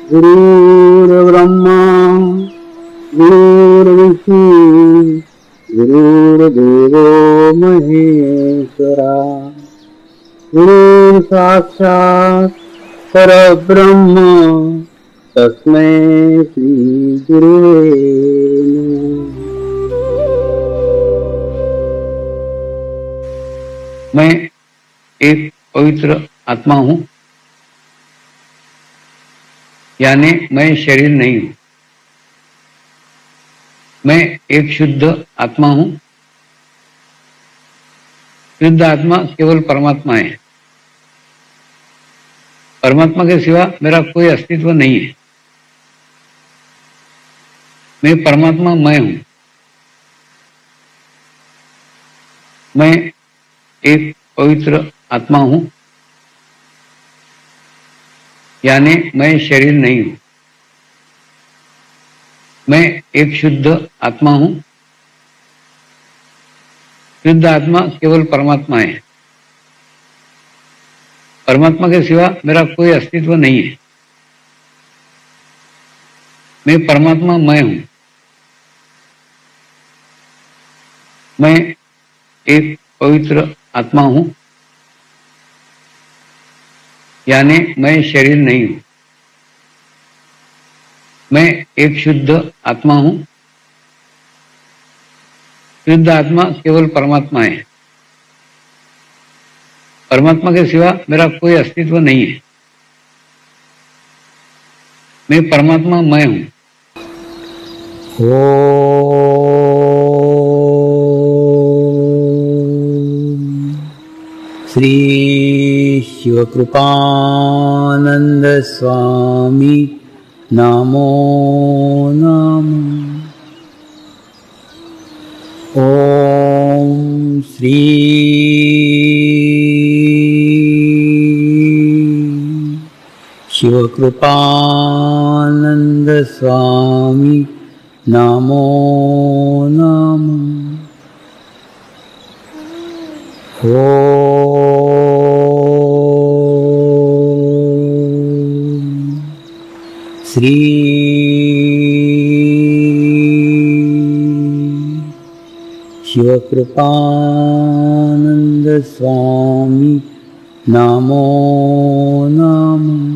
गुरुर्ब्रह्मा गुरुर्विष्णु गुरुर्देवो महेश्वरा गुरु साक्षात् परब्रह्म तस्मै श्री गुरुवे नमः। मैं एक पवित्र आत्मा हूं, यानी मैं शरीर नहीं हूं। मैं एक शुद्ध आत्मा हूं। शुद्ध आत्मा केवल परमात्मा है। परमात्मा के सिवा मेरा कोई अस्तित्व नहीं है। मैं परमात्मा मैं हूं। मैं एक पवित्र आत्मा हूं, यानी मैं शरीर नहीं हूं। मैं एक शुद्ध आत्मा हूं। शुद्ध आत्मा केवल परमात्मा है। परमात्मा के सिवा मेरा कोई अस्तित्व नहीं है। मैं परमात्मा मैं हूं। मैं एक पवित्र आत्मा हूं, यानी मैं शरीर नहीं हूं। मैं एक शुद्ध आत्मा हूं। शुद्ध आत्मा केवल परमात्मा है। परमात्मा के सिवा मेरा कोई अस्तित्व नहीं है। मैं परमात्मा मैं हूं। श्री शिवकृपानंद स्वामी नमो नमः। ओम श्री शिवकृपानंद स्वामी नमो नमः। श्री शिवकृपानंद स्वामी नमो नमः।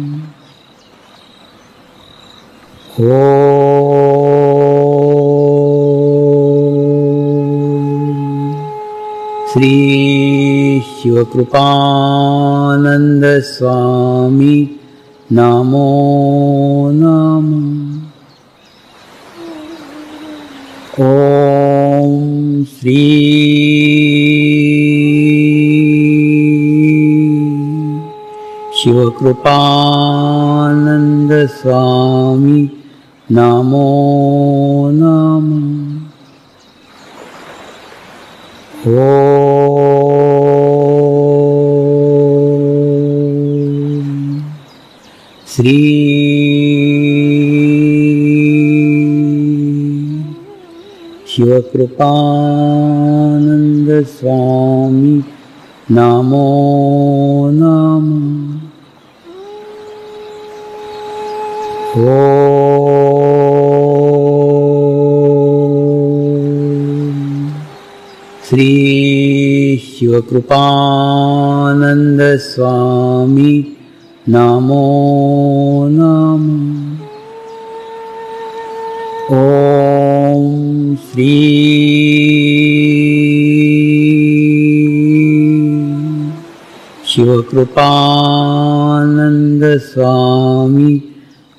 श्री शिवकृपानंद स्वामी नमो नमः। ओम श्री शिवकृपानंद स्वामी नमो नमः। श्री शिवकृपानंद स्वामी नमो नमः। श्री शिवकृपानंद स्वामी नमो नमः। ओम श्री शिवकृपानंद स्वामी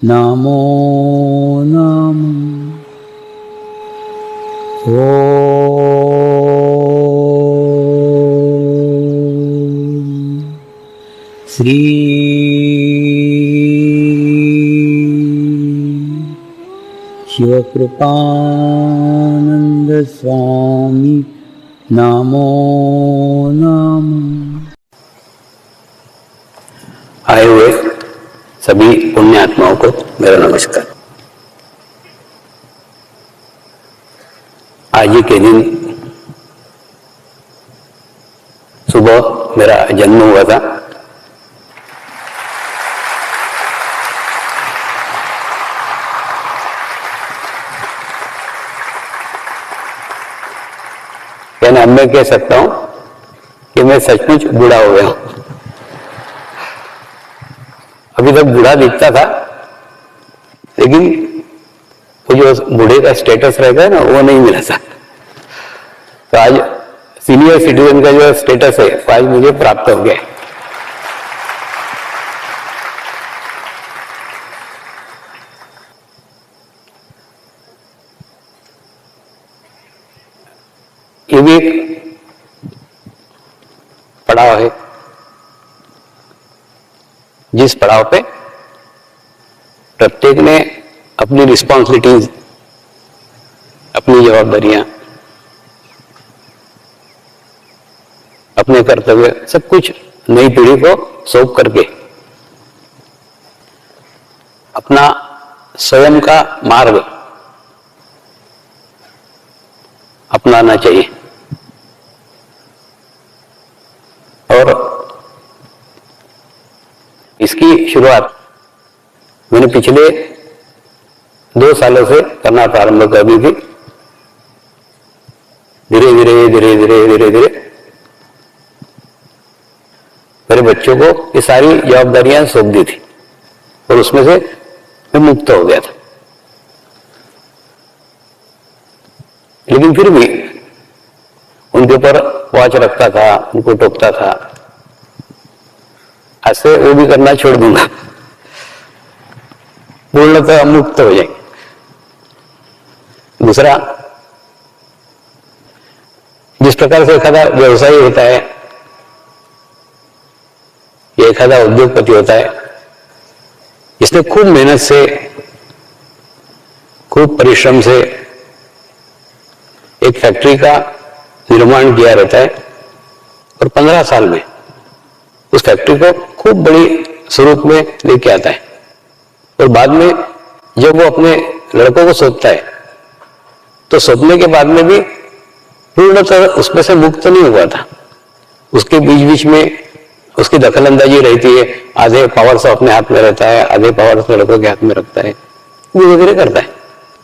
नमो नमः। श्री शिवकृपानंद स्वामी नमो नमः। आए हुए सभी पुण्य आत्माओं को मेरा नमस्कार। आज ही के दिन सुबह मेरा जन्म हुआ था। यानी अब मैं कह सकता हूं कि मैं सचमुच बूढ़ा हो गया हूं। अभी तक बूढ़ा दिखता था, लेकिन वो जो बूढ़े का स्टेटस रहेगा ना, वो नहीं मिला था। तो आज सीनियर सिटीजन का जो स्टेटस है वो आज मुझे प्राप्त हो गया। ये भी एक पड़ाव है, जिस पड़ाव पे प्रत्येक ने अपनी रिस्पॉन्सिबिलिटीज, अपनी जवाबदारियां, अपने कर्तव्य सब कुछ नई पीढ़ी को सौंप करके अपना स्वयं का मार्ग अपनाना चाहिए। और इसकी शुरुआत मैंने पिछले 2 सालों से करना प्रारंभ कर दी थी। धीरे धीरे धीरे धीरे धीरे धीरे मेरे बच्चों को ये सारी जवाबदारियां सौंप दी थी और उसमें से मैं मुक्त हो गया था। लेकिन फिर भी उनके ऊपर वॉच रखता था, उनको टोकता था। ऐसे वो भी करना छोड़ दूंगा, पूर्णतः मुक्त हो जाएंगे। दूसरा, जिस प्रकार से एखादा व्यवसायी होता है या एखादा उद्योगपति होता है, इसने खूब मेहनत से, खूब परिश्रम से एक फैक्ट्री का निर्माण किया रहता है और 15 साल में उस फैक्ट्री को खूब बड़ी स्वरूप में लेके आता है। और बाद में जब वो अपने लड़कों को सौंपता है तो सौंपने के बाद में भी पूर्णतः उसमें से मुक्त नहीं हुआ था। उसके बीच बीच में उसकी दखलंदाजी रहती है। आधे पावर्स अपने हाथ में रहता है, आधे पावर्स लड़कों के हाथ में रखता है, धीरे धीरे करता है।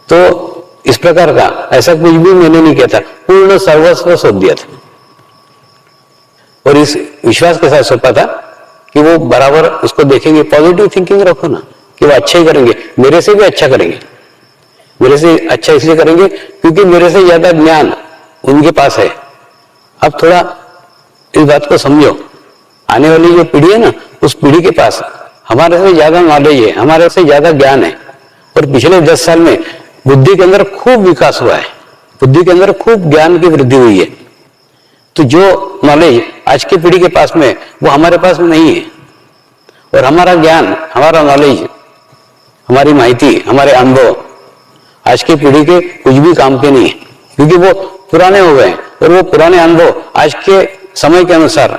तो इस प्रकार का ऐसा कुछ भी मैंने नहीं किया था, पूर्ण सर्वस्व सौंप दिया था। और इस विश्वास के साथ सौंपा था कि वो बराबर उसको देखेंगे। पॉजिटिव थिंकिंग रखो ना कि वो अच्छा ही करेंगे, मेरे से भी अच्छा करेंगे। मेरे से अच्छा इसलिए करेंगे क्योंकि मेरे से ज्यादा ज्ञान उनके पास है। अब थोड़ा इस बात को समझो, आने वाली जो पीढ़ी है ना, उस पीढ़ी के पास हमारे से ज्यादा नॉलेज है, हमारे से ज्यादा ज्ञान है। और पिछले 10 साल में बुद्धि के अंदर खूब विकास हुआ है, बुद्धि के अंदर खूब ज्ञान की वृद्धि हुई है। तो जो नॉलेज आज की पीढ़ी के पास में वो हमारे पास में नहीं है। और हमारा ज्ञान, हमारा नॉलेज, हमारी माहिती, हमारे अनुभव आज की पीढ़ी के कुछ भी काम के नहीं है, क्योंकि वो पुराने हो गए और वो पुराने अनुभव आज के समय के अनुसार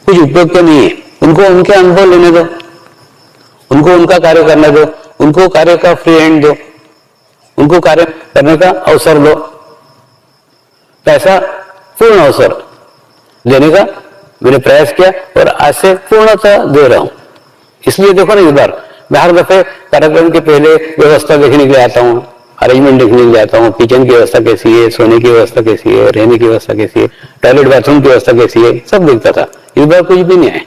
कुछ उपयोग के नहीं है। उनको उनके अनुभव लेने दो, उनको उनका कार्य करने दो, उनको कार्य का फ्री हैंड दो, उनको कार्य करने का अवसर दो। ऐसा पूर्ण अवसर देने का मैंने प्रयास किया और आज से पूर्णतः दे रहा हूं। इसलिए देखो ना, इस बार मैं हर दफे कार्यक्रम के पहले व्यवस्था देखने के लिए आता हूँ, अरेंजमेंट देखने के लिए आता हूँ। किचन की व्यवस्था कैसी है, सोने की व्यवस्था कैसी है, रहने की व्यवस्था कैसी है, टॉयलेट बाथरूम की व्यवस्था कैसी है, सब देखता था। इस बार कुछ भी नहीं है।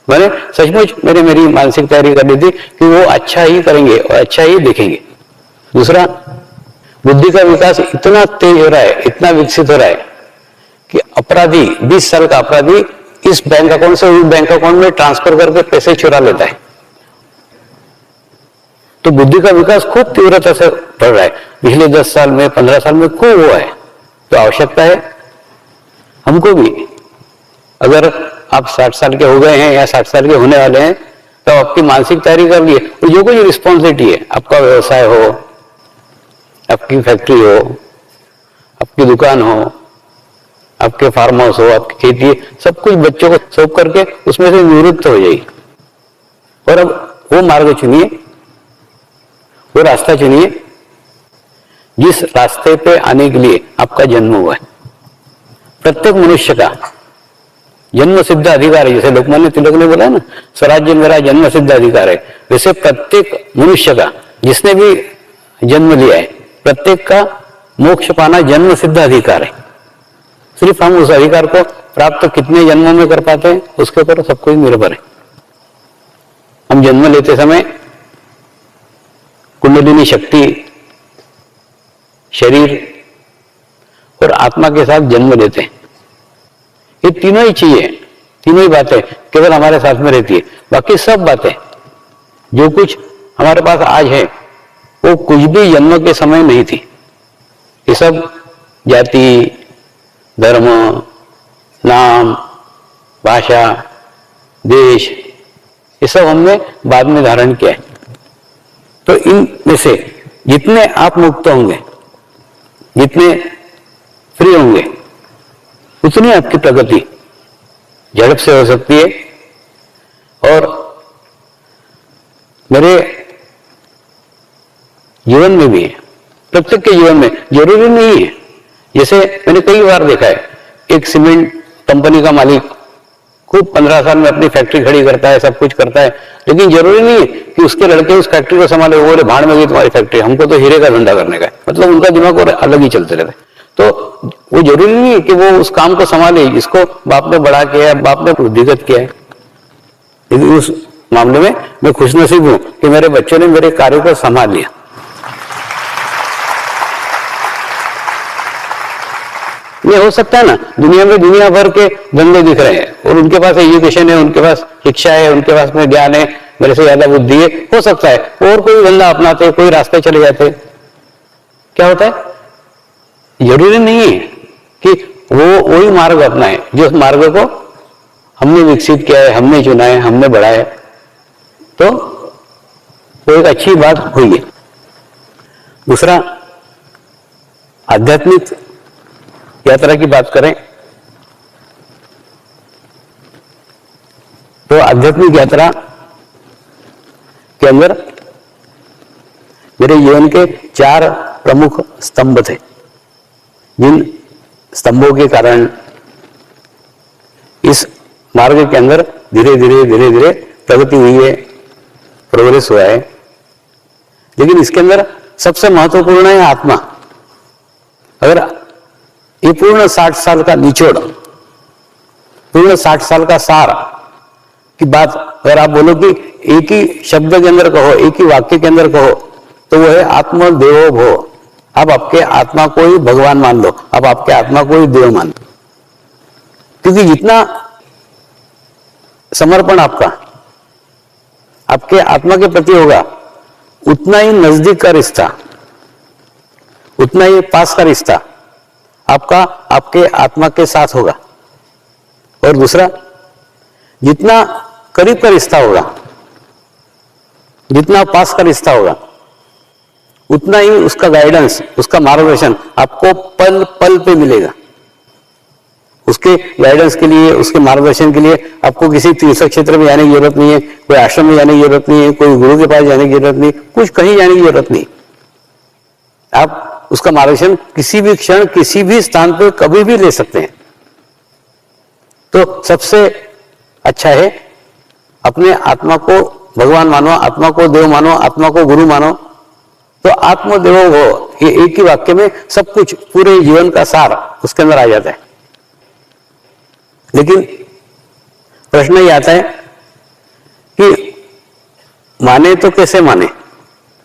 मैंने सचमुच मेरी मानसिक तैयारी कर ली थी कि वो अच्छा ही करेंगे और अच्छा ही देखेंगे। दूसरा, बुद्धि का विकास इतना तेज हो रहा है, इतना विकसित हो रहा है कि अपराधी, 20 साल का अपराधी इस बैंक अकाउंट से उस बैंक अकाउंट में ट्रांसफर करके पैसे चुरा लेता है। तो बुद्धि का विकास खूब तीव्रता से बढ़ रहा है। पिछले 10 साल में, 15 साल में खूब हुआ है। तो आवश्यकता है हमको भी, अगर आप 60 साल के हो गए हैं या 60 साल के होने वाले हैं, तो आपकी मानसिक तैयारी कर लिए। तो जो कुछ रिस्पॉन्सिबिलिटी है, आपका व्यवसाय हो, आपकी फैक्ट्री हो, आपकी दुकान हो, आपके फार्म हाउस हो, आपकी खेती, सब कुछ बच्चों को सौंप करके उसमें से निवृत्त हो जाएगी। और अब वो मार्ग चुनिए, वो रास्ता चुनिए जिस रास्ते पे आने के लिए आपका जन्म हुआ है। प्रत्येक मनुष्य का जन्म सिद्ध अधिकार है। जैसे लोकमान्य तिलक ने बोला ना, स्वराज्य मेरा जन्म सिद्ध अधिकार है, वैसे प्रत्येक मनुष्य का, जिसने भी जन्म लिया है, प्रत्येक का मोक्ष पाना जन्म सिद्ध अधिकार है। सिर्फ हम उस अधिकार को प्राप्त कितने जन्मों में कर पाते हैं उसके ऊपर सब कुछ निर्भर है। हम जन्म लेते समय कुंडलिनी शक्ति, शरीर और आत्मा के साथ जन्म लेते हैं। ये तीनों ही चीजें, तीनों ही बातें केवल हमारे साथ में रहती है। बाकी सब बातें जो कुछ हमारे पास आज है वो कुछ भी जन्म के समय नहीं थी। ये सब जाति, धर्म, नाम, भाषा, देश, ये सब हमने बाद में धारण किया है। तो इनमें से जितने आप मुक्त होंगे, जितने फ्री होंगे, उतनी आपकी प्रगति झड़प से हो सकती है। और मेरे जीवन में भी, प्रत्येक के जीवन में जरूरी नहीं है, जैसे मैंने कई बार देखा है, एक सीमेंट कंपनी का मालिक खूब 15 साल में अपनी फैक्ट्री खड़ी करता है, सब कुछ करता है, लेकिन जरूरी नहीं है कि उसके लड़के उस फैक्ट्री को संभाले। वो बोले भाड़ में गई तुम्हारी फैक्ट्री, हमको तो हीरे का धंधा करने का है। मतलब उनका दिमाग और अलग ही चलते रहते। तो वो जरूरी नहीं है कि वो उस काम को संभाले जिसको बाप ने बड़ा किया है, बाप ने बुद्धिगत किया है। लेकिन उस मामले में मैं खुशनसीब हूं कि मेरे बच्चों ने मेरे कार्य को संभाल लिया। ये हो सकता है ना, दुनिया में दुनिया भर के धंधे दिख रहे हैं और उनके पास एजुकेशन है, उनके पास शिक्षा है, उनके पास में ज्ञान है, मेरे से ज्यादा बुद्धि है, हो सकता है और कोई धंधा अपनाते, कोई रास्ते चले जाते। क्या होता है, जरूरी नहीं है कि वो वही मार्ग अपनाए जो मार्ग को हमने विकसित किया है, हमने चुना है, हमने बढ़ाया है। तो वो एक अच्छी बात हुई है। दूसरा, आध्यात्मिक यात्रा की बात करें तो आध्यात्मिक यात्रा के अंदर मेरे जीवन के 4 प्रमुख स्तंभ थे, जिन स्तंभों के कारण इस मार्ग के अंदर धीरे धीरे प्रगति हुई है, प्रोग्रेस हुआ है। लेकिन इसके अंदर सबसे महत्वपूर्ण है आत्मा। अगर ये पूर्ण 60 साल का निचोड़, पूर्ण 60 साल का सार की बात अगर आप बोलो कि एक ही शब्द के अंदर कहो, एक ही वाक्य के अंदर कहो, तो वो है आत्म देवो भव। आप आपके आत्मा को ही भगवान मान लो, आप आपके आत्मा को ही देव मान लो। क्योंकि जितना समर्पण आपका आपके आत्मा के प्रति होगा, उतना ही नजदीक का रिश्ता, उतना ही पास का रिश्ता आपका आपके आत्मा के साथ होगा। और दूसरा, जितना करीब का रिश्ता होगा, जितना पास का रिश्ता होगा, उतना ही उसका गाइडेंस, उसका मार्गदर्शन आपको पल पल पे मिलेगा। उसके गाइडेंस के लिए, उसके मार्गदर्शन के लिए आपको किसी तीर्थ क्षेत्र में जाने की जरूरत नहीं है, कोई आश्रम में जाने की जरूरत नहीं है, कोई गुरु के पास जाने की जरूरत नहीं, कुछ कहीं जाने की जरूरत नहीं। आप उसका मार्गदर्शन किसी भी क्षण, किसी भी स्थान पर कभी भी ले सकते हैं। तो सबसे अच्छा है अपने आत्मा को भगवान मानो, आत्मा को देव मानो, आत्मा को गुरु मानो। तो आत्मदेवो भव, ये एक ही वाक्य में सब कुछ, पूरे जीवन का सार उसके अंदर आ जाता है। लेकिन प्रश्न ये आता है कि माने तो कैसे माने।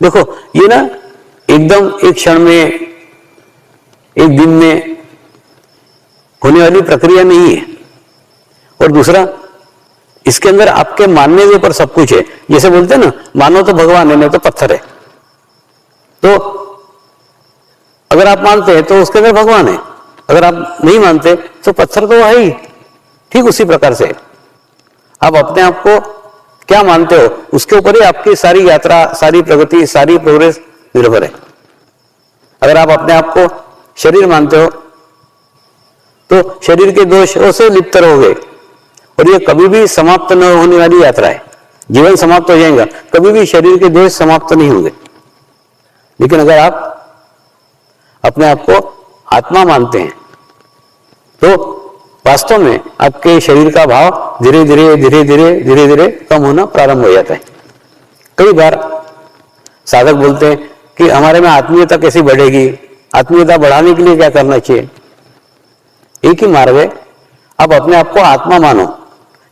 देखो, ये ना एकदम एक क्षण में, एक दिन में होने वाली प्रक्रिया नहीं है। और दूसरा, इसके अंदर आपके मानने के ऊपर सब कुछ है। जैसे बोलते हैं ना, मानो तो भगवान है, नहीं तो पत्थर है। तो अगर आप मानते हैं तो उसके अंदर भगवान है, अगर आप नहीं मानते तो पत्थर तो है ही। ठीक उसी प्रकार से आप अपने आप को क्या मानते हो, उसके ऊपर ही आपकी सारी यात्रा, सारी प्रगति, सारी प्रोग्रेस निर्भर है। अगर आप अपने आप को शरीर मानते हो तो शरीर के दोषों से लिप्त रहोगे, और ये कभी भी समाप्त न होने वाली यात्रा है। जीवन समाप्त हो जाएगा, कभी भी शरीर के दोष समाप्त नहीं होंगे। लेकिन अगर आप अपने आप को आत्मा मानते हैं तो वास्तव में आपके शरीर का भाव धीरे धीरे कम होना प्रारंभ हो जाता है। कई बार साधक बोलते हैं कि हमारे में आत्मीयता कैसी बढ़ेगी, आत्मीयता बढ़ाने के लिए क्या करना चाहिए। एक ही मार्ग है, आप अपने आप को आत्मा मानो।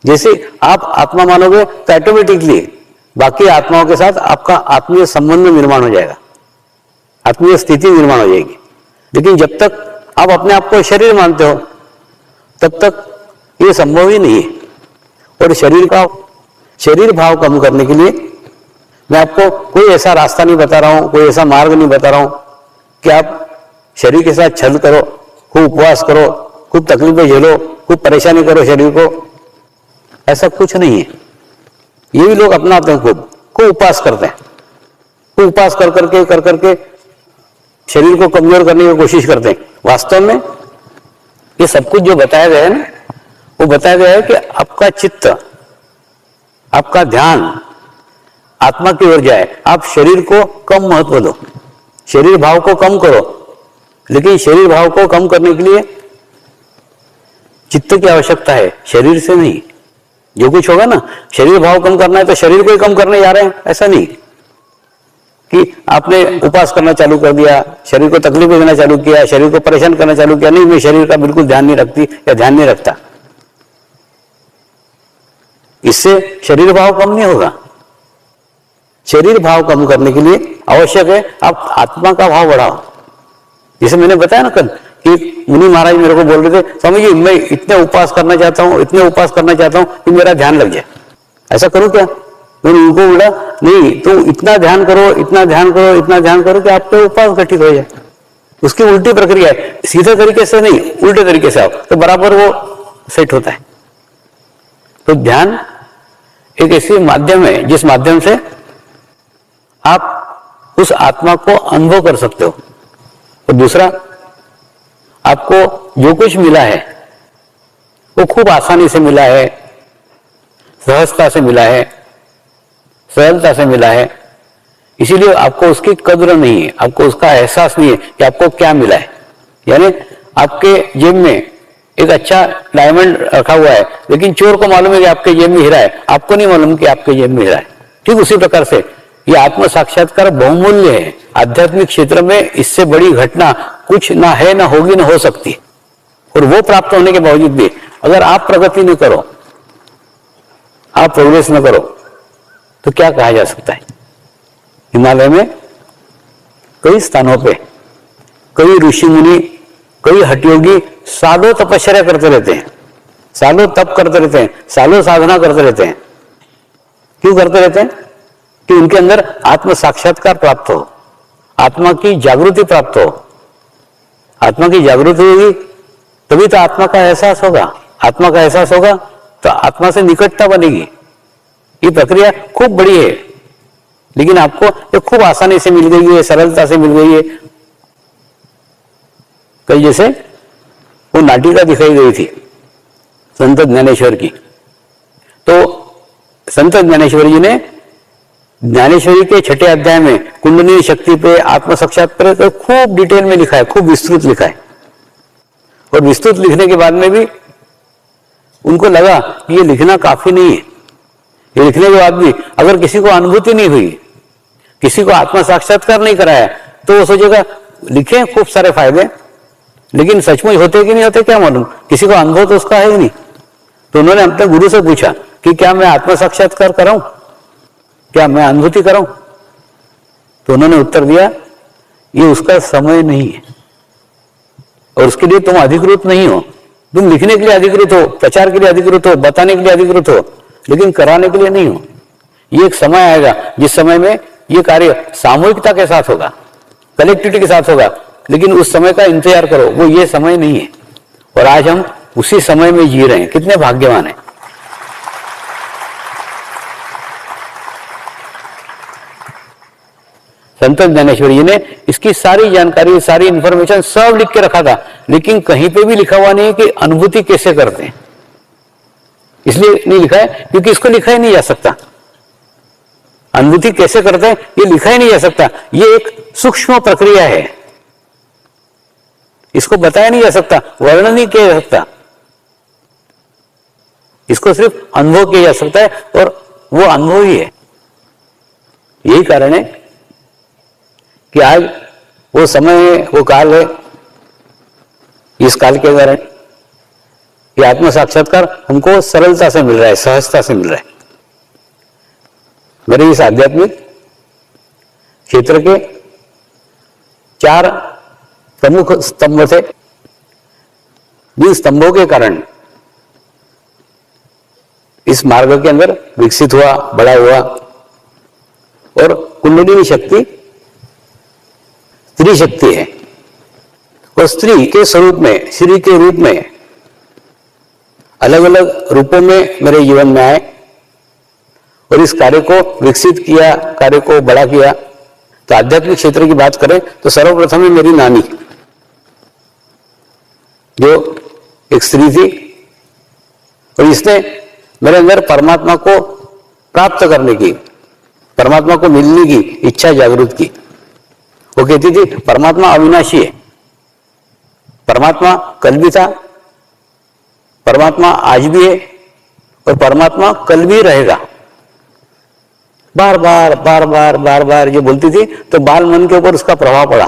जैसे आप आत्मा मानोगे तो ऑटोमेटिकली बाकी आत्माओं के साथ आपका आत्मीय संबंध निर्माण हो जाएगा, आत्मीय स्थिति निर्माण हो जाएगी। लेकिन जब तक आप अपने आप को शरीर मानते हो तब तक ये संभव ही नहीं है। और शरीर भाव कम करने के लिए मैं आपको कोई ऐसा रास्ता नहीं बता रहा हूं, कोई ऐसा मार्ग नहीं बता रहा हूं कि आप शरीर के साथ छल करो, खूब उपवास करो, खूब तकलीफें झेलो, खूब परेशानी करो शरीर को। ऐसा कुछ नहीं है। ये भी लोग अपनाते हैं, खूब उपवास करते हैं, खूब उपवास कर करके शरीर को कमजोर करने की कोशिश करते हैं। वास्तव में ये सब कुछ जो बताया गया है ना, वो बताया गया है कि आपका चित्त, आपका ध्यान आत्मा की ओर जाए। आप शरीर को कम महत्व दो, शरीर भाव को कम करो, लेकिन शरीर भाव को कम करने के लिए चित्त की आवश्यकता है, शरीर से नहीं। जो कुछ होगा ना, शरीर भाव कम करना है तो शरीर को ही कम करने जा रहे हैं, ऐसा नहीं कि आपने उपवास करना चालू कर दिया, शरीर को तकलीफ देना चालू किया, शरीर को परेशान करना चालू किया। नहीं, मैं शरीर का बिल्कुल ध्यान नहीं रखती या ध्यान नहीं रखता। इससे शरीर भाव कम नहीं होगा। शरीर भाव कम करने के लिए आवश्यक है आप आत्मा का भाव बढ़ाओ। जैसे मैंने बताया ना कल कि मुनि महाराज मेरे को बोल रहे थे, स्वामी जी मैं इतने उपवास करना चाहता हूं, इतने उपवास करना चाहता हूं कि मेरा ध्यान लग जाए, ऐसा करूं क्या? मैंने उनको बोला नहीं, तुम इतना ध्यान करो, इतना ध्यान करो, इतना ध्यान करो कि आपके उपवास घटित हो जाए। उसकी उल्टी प्रक्रिया है, सीधे तरीके से नहीं, उल्टे तरीके से आओ तो बराबर वो सेट होता है। तो ध्यान एक ऐसी माध्यम है जिस माध्यम से आप उस आत्मा को अनुभव कर सकते हो। और दूसरा, आपको जो कुछ मिला है वो खूब आसानी से मिला है, सहजता से मिला है, सरलता से मिला है, इसीलिए आपको उसकी कद्र नहीं है, आपको उसका एहसास नहीं है कि आपको क्या मिला है। यानी आपके जेब में एक अच्छा डायमंड रखा हुआ है, लेकिन चोर को मालूम है कि आपके जेब में हीरा है, आपको नहीं मालूम कि आपके जेब में हीरा है। ठीक उसी प्रकार से ये आत्म साक्षात्कार बहुमूल्य है। आध्यात्मिक क्षेत्र में इससे बड़ी घटना कुछ ना है, ना होगी, ना हो सकती। और वो प्राप्त होने के बावजूद भी अगर आप प्रगति न करो, आप प्रोग्रेस न करो, तो क्या कहा जा सकता है? हिमालय में कई स्थानों पे कई ऋषि मुनि, कई हठयोगी सालों तपस्या करते रहते हैं, सालों तप करते रहते हैं, सालों साधना करते रहते हैं। क्यों करते रहते हैं? कि उनके अंदर आत्म साक्षात्कार प्राप्त हो, आत्मा की जागृति प्राप्त हो। आत्मा की जागृति होगी तभी तो आत्मा का एहसास होगा, आत्मा का एहसास होगा तो आत्मा से निकटता बनेगी। ये प्रक्रिया खूब बड़ी है, लेकिन आपको ये खूब आसानी से मिल गई है, सरलता से मिल गई है। कल जैसे वो नाटिका दिखाई गई थी संत ज्ञानेश्वर की, तो संत ज्ञानेश्वर जी ने ज्ञानेश्वरी के 6ठे अध्याय में कुंडलिनी शक्ति पे, आत्म साक्षात्कार पे खूब डिटेल में लिखा है, खूब विस्तृत लिखा है। और विस्तृत लिखने के बाद में भी उनको लगा कि ये लिखना काफी नहीं है। ये लिखने के बाद भी अगर किसी को अनुभूति नहीं हुई, किसी को आत्म साक्षात्कार नहीं कराया, तो वो सोचेगा लिखे खूब सारे फायदे, लेकिन सचमुच होते कि नहीं होते क्या मालूम, किसी को अनुभव तो उसका है ही नहीं। तो उन्होंने अपने गुरु से पूछा कि क्या मैं आत्म साक्षात्कार कराऊं, क्या मैं अनुभूति कराऊं? तो उन्होंने उत्तर दिया, ये उसका समय नहीं है और उसके लिए तुम अधिकृत नहीं हो। तुम लिखने के लिए अधिकृत हो, प्रचार के लिए अधिकृत हो, बताने के लिए अधिकृत हो, लेकिन कराने के लिए नहीं हो। ये एक समय आएगा जिस समय में ये कार्य सामूहिकता के साथ होगा, कलेक्टिविटी के साथ होगा, लेकिन उस समय का इंतजार करो, वो ये समय नहीं है। और आज हम उसी समय में जी रहे हैं, कितने भाग्यवान हैं। संत ज्ञानेश्वर जी ने इसकी सारी जानकारी, सारी इंफॉर्मेशन सब लिख के रखा था, लेकिन कहीं पे भी लिखा हुआ नहीं है कि अनुभूति कैसे करते हैं। इसलिए नहीं लिखा है क्योंकि इसको लिखा ही नहीं जा सकता। अनुभूति कैसे करते हैं ये लिखा ही नहीं जा सकता। ये एक सूक्ष्म प्रक्रिया है, इसको बताया नहीं जा सकता, वर्णन नहीं किया जा सकता। इसको सिर्फ अनुभव किया जा सकता है और वो अनुभव ही है। यही कारण है कि आज वो समय है, वो काल है, इस काल के कारण ये आत्म साक्षात्कार हमको सरलता से मिल रहा है, सहजता से मिल रहा है। मेरे इस आध्यात्मिक क्षेत्र के 4 प्रमुख स्तंभ थे, जिन स्तंभों के कारण इस मार्ग के अंदर विकसित हुआ, बड़ा हुआ। और कुंडलिनी शक्ति स्त्री शक्ति है, और स्त्री के स्वरूप में, श्री के रूप में अलग अलग रूपों में मेरे जीवन में आए और इस कार्य को विकसित किया, कार्य को बड़ा किया। तो आध्यात्मिक क्षेत्र की बात करें तो सर्वप्रथम है मेरी नानी, जो एक स्त्री थी और इसने मेरे अंदर परमात्मा को प्राप्त करने की, परमात्मा को मिलने की इच्छा जागृत की। वो कहती थी परमात्मा अविनाशी है, परमात्मा कल भी था, परमात्मा आज भी है और परमात्मा कल भी रहेगा। बार बार बार बार बार बार जो बोलती थी, तो बाल मन के ऊपर उसका प्रभाव पड़ा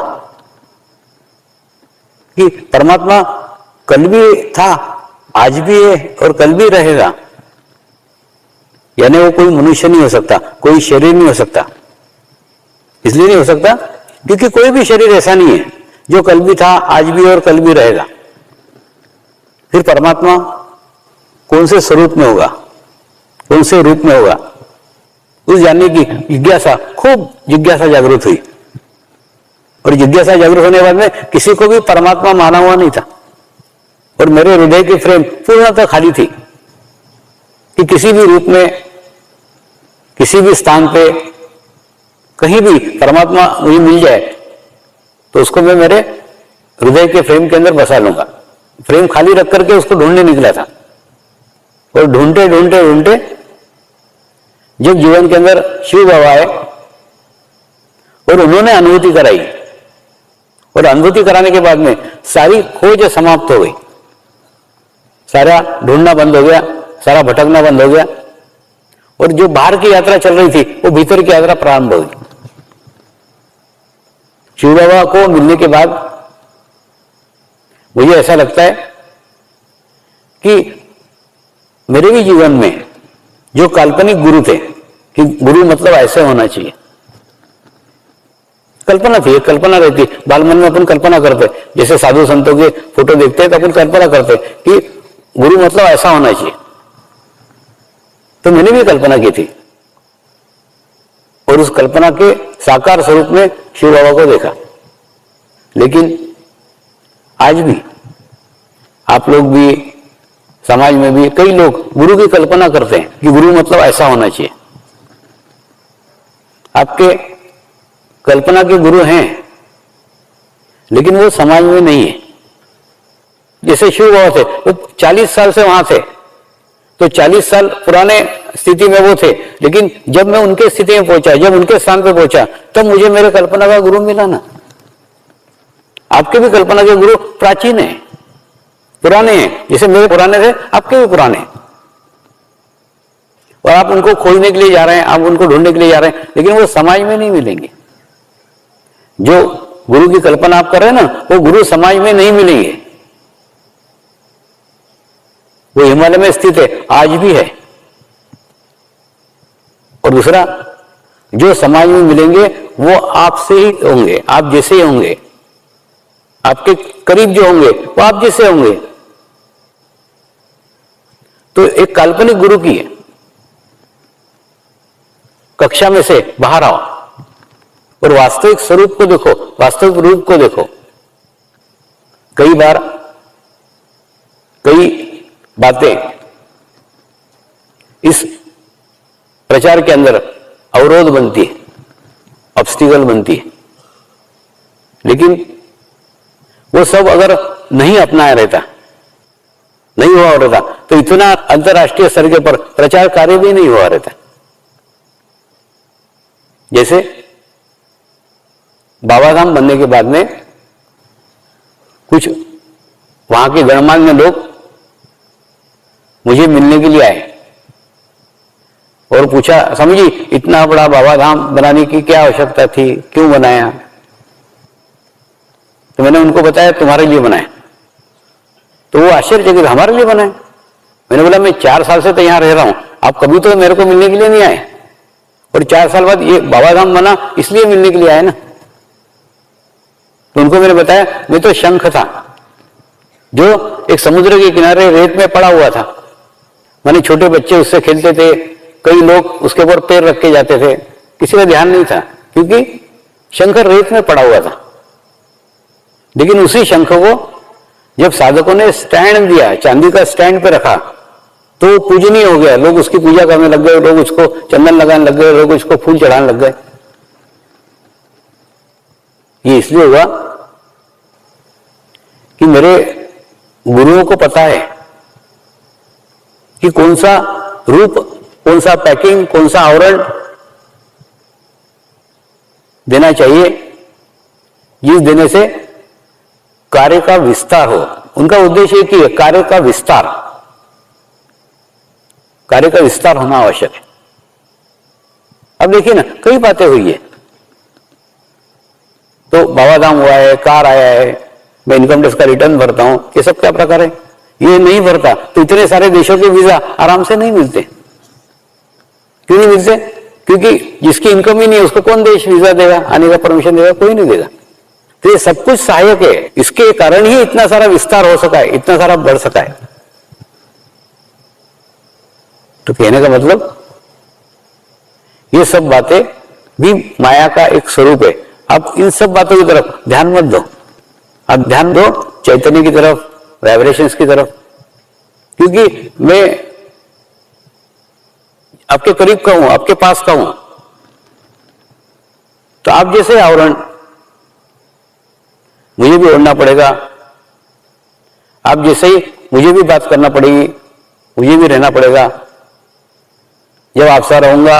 कि परमात्मा कल भी था, आज भी है और कल भी रहेगा। यानी वो कोई मनुष्य नहीं हो सकता, कोई शरीर नहीं हो सकता। इसलिए नहीं हो सकता क्योंकि कोई भी शरीर ऐसा नहीं है जो कल भी था, आज भी और कल भी रहेगा। फिर परमात्मा कौन से स्वरूप में होगा, कौन से रूप में होगा, उस जानने की जिज्ञासा, खूब जिज्ञासा जागृत हुई। और जिज्ञासा जागृत होने के बाद में किसी को भी परमात्मा माना हुआ नहीं था और मेरे हृदय की फ्रेम पूर्णतः खाली थी कि किसी भी रूप में, किसी भी स्थान पे, कहीं भी परमात्मा मुझे मिल जाए तो उसको मैं मेरे हृदय के फ्रेम के अंदर बसा लूंगा। फ्रेम खाली रख करके उसको ढूंढने निकला था और ढूंढते ढूंढते ढूंढते जब जीवन के अंदर शिव बाबा आए और उन्होंने अनुभूति कराई, और अनुभूति कराने के बाद में सारी खोज समाप्त हो गई, सारा ढूंढना बंद हो गया, सारा भटकना बंद हो गया और जो बाहर की यात्रा चल रही थी वो भीतर की यात्रा प्रारंभ हो गई। शिव बाबा को मिलने के बाद मुझे ऐसा लगता है कि मेरे भी जीवन में जो काल्पनिक गुरु थे, कि गुरु मतलब ऐसे होना चाहिए, कल्पना थी, एक कल्पना रहती, बाल मन में अपन कल्पना करते, जैसे साधु संतों के फोटो देखते हैं तो अपन कल्पना करते कि गुरु मतलब ऐसा होना चाहिए। तो मैंने भी कल्पना की थी और उस कल्पना के साकार स्वरूप में शिव बाबा को देखा। लेकिन आज भी आप लोग भी, समाज में भी कई लोग गुरु की कल्पना करते हैं कि गुरु मतलब ऐसा होना चाहिए। आपके कल्पना के गुरु हैं लेकिन वो समाज में नहीं है। जैसे शिव बाबा थे, वो 40 साल से वहां थे, तो 40 साल पुराने स्थिति में वो थे, लेकिन जब मैं उनके स्थिति में पहुंचा, जब उनके स्थान पे पहुंचा, तब मुझे मेरे कल्पना का गुरु मिला ना। आपके भी कल्पना के गुरु प्राचीन है, पुराने हैं, जैसे मेरे पुराने थे आपके भी पुराने, और आप उनको खोजने के लिए जा रहे हैं, आप उनको ढूंढने के लिए जा रहे हैं, लेकिन वो समाज में नहीं मिलेंगे। जो गुरु की कल्पना आप कर रहे हैं ना, वो गुरु समाज में नहीं मिलेंगे। वो हिमालय में स्थित है, आज भी है। और दूसरा, जो समाज में मिलेंगे वो आपसे ही होंगे, आप जैसे ही होंगे, आपके करीब जो होंगे वो आप जैसे होंगे। तो एक काल्पनिक गुरु की है, कक्षा में से बाहर आओ और वास्तविक स्वरूप को देखो, वास्तविक रूप को देखो। कई बार कई बातें इस प्रचार के अंदर अवरोध बनती है, ऑब्स्टिकल बनती है, लेकिन वो सब अगर नहीं अपनाया रहता, नहीं हुआ रहता, तो इतना अंतर्राष्ट्रीय स्तर के ऊपर प्रचार कार्य भी नहीं हुआ रहता। जैसे बाबाधाम बनने के बाद में कुछ वहां के गणमान्य लोग मुझे मिलने के लिए आए और पूछा, समझी इतना बड़ा बाबाधाम बनाने की क्या आवश्यकता थी, क्यों बनाया? तो मैंने उनको बताया तुम्हारे लिए बनाया। तो वो आश्चर्यचकित, हमारे लिए बना है। मैंने बोला मैं 4 साल से तो यहाँ रह रहा हूं, आप कभी तो मेरे को मिलने के लिए नहीं आए, और 4 साल बाद ये बाबा धाम बना इसलिए मिलने के लिए आए ना। तो उनको मैंने बताया मैं तो शंख था जो एक समुद्र के किनारे रेत में पड़ा हुआ था। माने छोटे बच्चे उससे खेलते थे, कई लोग उसके ऊपर पैर रख के जाते थे, किसी का ध्यान नहीं था क्योंकि शंख रेत में पड़ा हुआ था। लेकिन उसी शंख को जब साधकों ने स्टैंड दिया, चांदी का स्टैंड पे रखा, तो पूजनीय हो गया। लोग उसकी पूजा करने लग गए, लोग उसको चंदन लगाने लग गए, लोग उसको फूल चढ़ाने लग गए। ये इसलिए हुआ कि मेरे गुरुओं को पता है कि कौन सा रूप, कौन सा पैकिंग, कौन सा आवरण देना चाहिए जिस देने से कार्य का विस्तार हो। उनका उद्देश्य एक ही है, कार्य का विस्तार, कार्य का विस्तार होना आवश्यक है। अब देखिए ना, कई बातें हुई है। तो बाबा धाम हुआ है, कार आया है, मैं इनकम टैक्स का रिटर्न भरता हूं, ये सब क्या प्रकार है? ये नहीं भरता तो इतने सारे देशों के वीजा आराम से नहीं मिलते। क्यों नहीं मिलते? क्योंकि जिसकी इनकम ही नहीं है उसको कौन देश वीजा देगा, आने का परमिशन देगा? कोई नहीं देगा। तो ये सब कुछ सहायक है, इसके कारण ही इतना सारा विस्तार हो सका है, इतना सारा बढ़ सका है। तो कहने का मतलब ये सब बातें भी माया का एक स्वरूप है। अब इन सब बातों की तरफ ध्यान मत दो, अब ध्यान दो चैतन्य की तरफ, वाइब्रेशंस की तरफ। क्योंकि मैं आपके करीब का हूं, आपके पास का हूं, तो आप जैसे आवरण मुझे भी ओढ़ना पड़ेगा, आप जैसे ही मुझे भी बात करना पड़ेगी, मुझे भी रहना पड़ेगा। जब आपसे रहूंगा,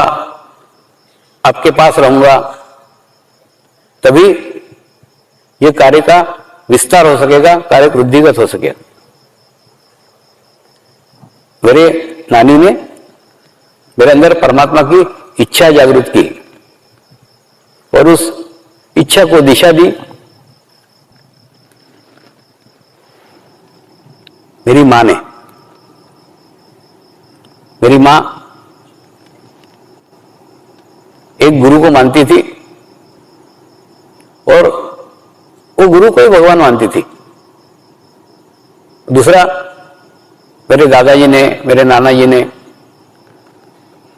आपके पास रहूंगा, तभी ये कार्य का विस्तार हो सकेगा, कार्य वृद्धिगत हो सकेगा। मेरे नानी ने मेरे अंदर परमात्मा की इच्छा जागृत की और उस इच्छा को दिशा दी। मेरी मां ने, मेरी मां एक गुरु को मानती थी और वो गुरु को ही भगवान मानती थी। दूसरा, मेरे दादाजी ने, मेरे नाना जी ने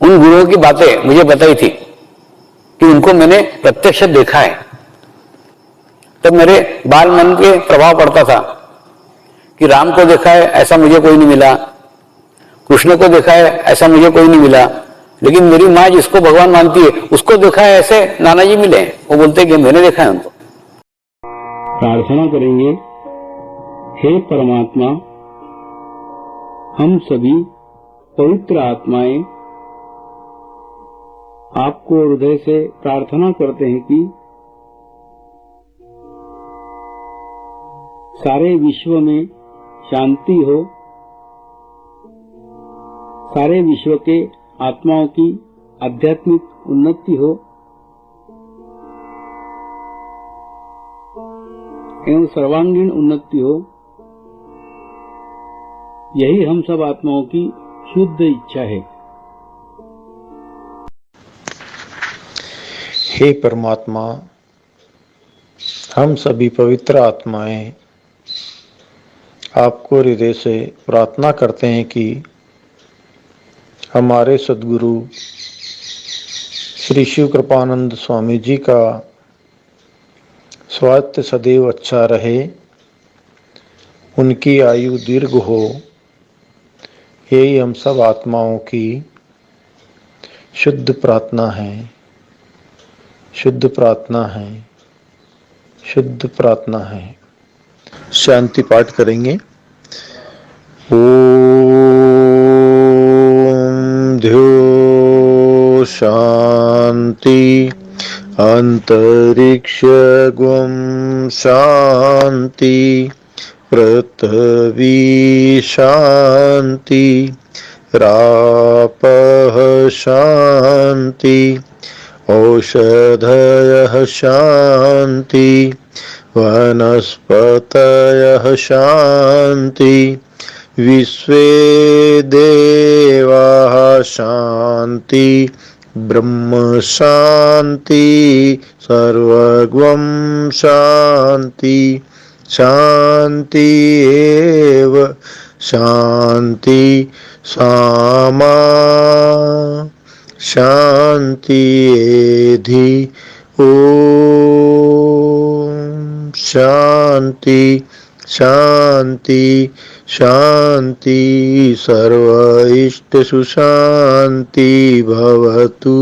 उन गुरुओं की बातें मुझे बताई थी कि उनको मैंने प्रत्यक्ष देखा है। तब मेरे बाल मन के प्रभाव पड़ता था कि राम को देखा है, ऐसा मुझे कोई नहीं मिला, कृष्ण को देखा है, ऐसा मुझे कोई नहीं मिला, लेकिन मेरी माँ जिसको भगवान मानती है उसको देखा है, ऐसे नाना जी मिले। वो बोलते कि मैंने देखा है उनको। प्रार्थना करेंगे, हे परमात्मा, हम सभी पवित्र आत्माएं आपको हृदय से प्रार्थना करते हैं कि सारे विश्व में शांति हो, सारे विश्व के आत्माओं की आध्यात्मिक उन्नति हो एवं सर्वांगीण उन्नति हो। यही हम सब आत्माओं की शुद्ध इच्छा है। हे परमात्मा, हम सभी पवित्र आत्माएं आपको हृदय से प्रार्थना करते हैं कि हमारे सद्गुरु श्री शिव कृपानंद स्वामी जी का स्वास्थ्य सदैव अच्छा रहे, उनकी आयु दीर्घ हो। यही हम सब आत्माओं की शुद्ध प्रार्थना है, शुद्ध प्रार्थना है, शुद्ध प्रार्थना है। शांति पाठ करेंगे। ओम ध्यो शांति अंतरिक्ष गुम शांति पृथ्वी शांति रापः शांति औषधयः शांति वनस्पतयः शान्ति विश्वे देवाः शान्ति ब्रह्म शान्ति सर्वगं शान्ति शान्ति एव शान्ति सामा शान्ति एधि ॐ शान्ति शान्ति शान्ति सर्व इष्टसु शान्ति भवतु।